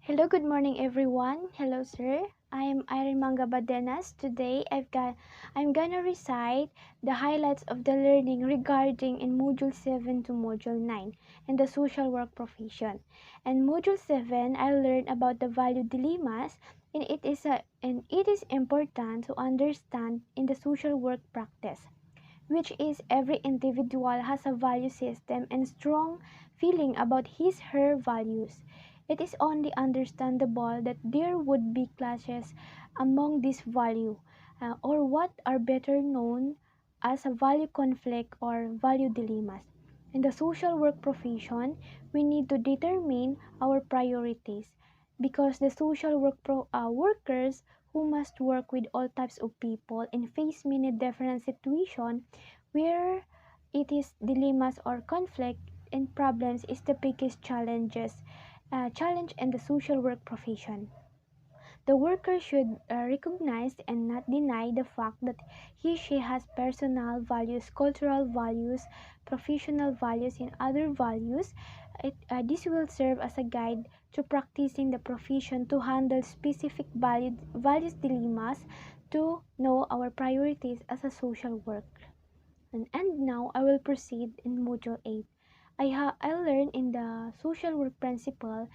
Hello, good morning everyone. Hello sir. I am Irene Mangabadenas. Today I'm gonna recite the highlights of the learning regarding in Module 7 to Module 9 in the social work profession. In Module 7, I learned about the value dilemmas and it is important to understand in the social work practice, which is every individual has a value system and strong feeling about his/her values. It is only understandable that there would be clashes among these values, or what are better known as a value conflict or value dilemmas. In the social work profession, we need to determine our priorities because the social workers who must work with all types of people and face many different situations where it is dilemmas or conflict and problems is the biggest challenge in the social work profession. The worker should recognize and not deny the fact that he/she has personal values, cultural values, professional values, and other values. This will serve as a guide to practicing the profession to handle specific values dilemmas, to know our priorities as a social worker. And now I will proceed in Module 8. I learned in the social work principle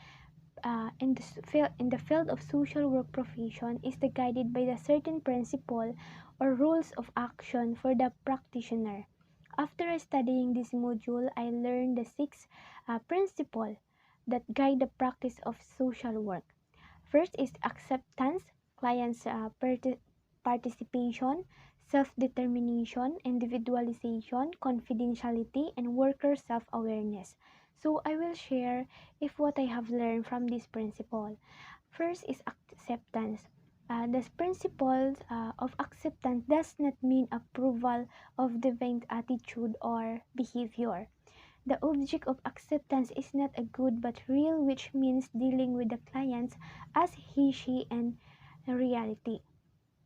in the field of social work profession is the guided by the certain principle or rules of action for the practitioner. After studying this module, I learned the six principles that guide the practice of social work. First is acceptance, client's participation, self-determination, individualization, confidentiality, and worker self-awareness. So I will share if what I have learned from this principle. First is acceptance. The principle of acceptance does not mean approval of divine attitude or behavior. The object of acceptance is not a good but real, which means dealing with the clients as he/she and reality.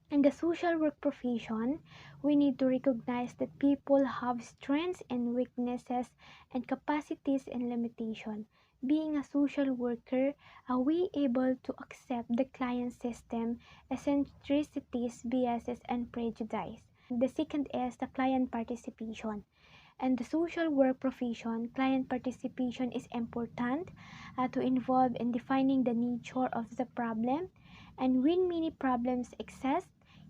In the social work profession, we need to recognize that people have strengths and weaknesses and capacities and limitations. Being a social worker, are we able to accept the client system, eccentricities, biases, and prejudice? The second is the client participation. And the social work profession, client participation is important to involve in defining the nature of the problem, and when many problems exist,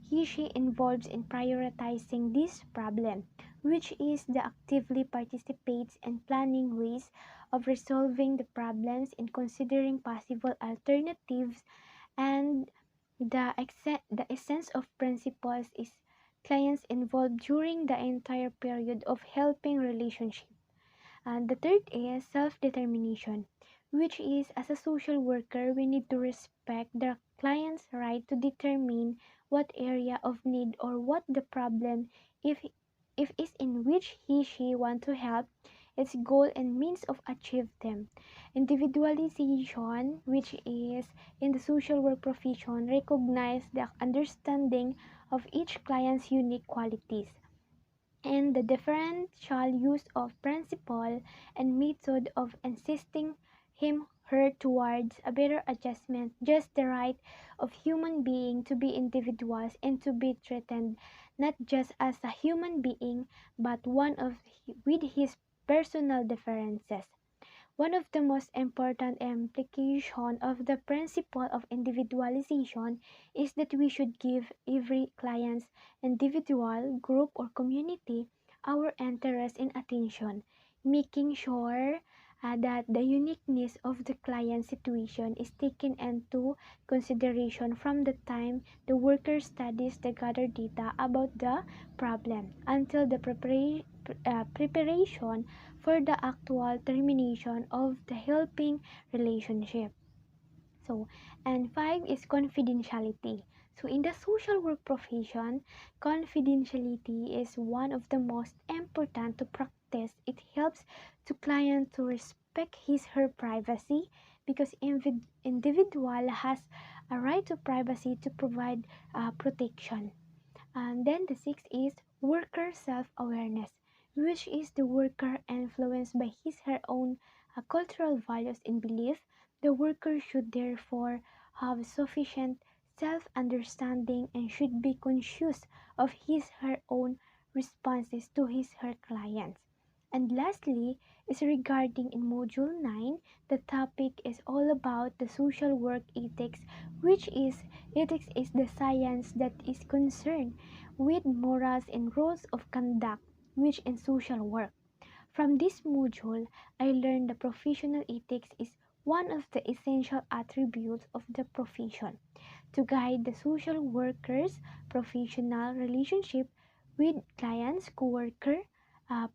he/she involves in prioritizing this problem, which is the actively participates in planning ways of resolving the problems and considering possible alternatives. And the essence of principles is clients involved during the entire period of helping relationship. And the third is self-determination, which is as a social worker, we need to respect the client's right to determine what area of need or what the problem, if is in which he/she want to help, its goal and means of achieve them. Individualization, which is in the social work profession, recognize the understanding of each client's unique qualities and the differential use of principle and method of assisting him/her towards a better adjustment, just the right of human being to be individuals and to be treated not just as a human being but one with his personal differences. One of the most important implications of the principle of individualization is that we should give every client's individual, group, or community our interest and attention, making sure that the uniqueness of the client situation is taken into consideration from the time the worker studies the gathered data about the problem until the preparation for the actual termination of the helping relationship. So, and five is confidentiality. So, in the social work profession, confidentiality is one of the most important to practice. It helps to client to respect his/her privacy because individual has a right to privacy to provide protection. And then the sixth is worker self-awareness, which is the worker influenced by his/her own cultural values and belief The worker should therefore have sufficient self-understanding and should be conscious of his/her own responses to his/her clients. And lastly is regarding in Module 9, the topic is all about the social work ethics, which is ethics is the science that is concerned with morals and rules of conduct, which in social work. From this module, I learned that professional ethics is one of the essential attributes of the profession to guide the social workers' professional relationship with clients, co-worker,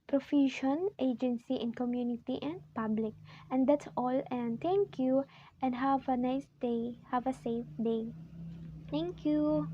profession, agency, and community and public. And that's all. And thank you. And have a nice day. Have a safe day. Thank you.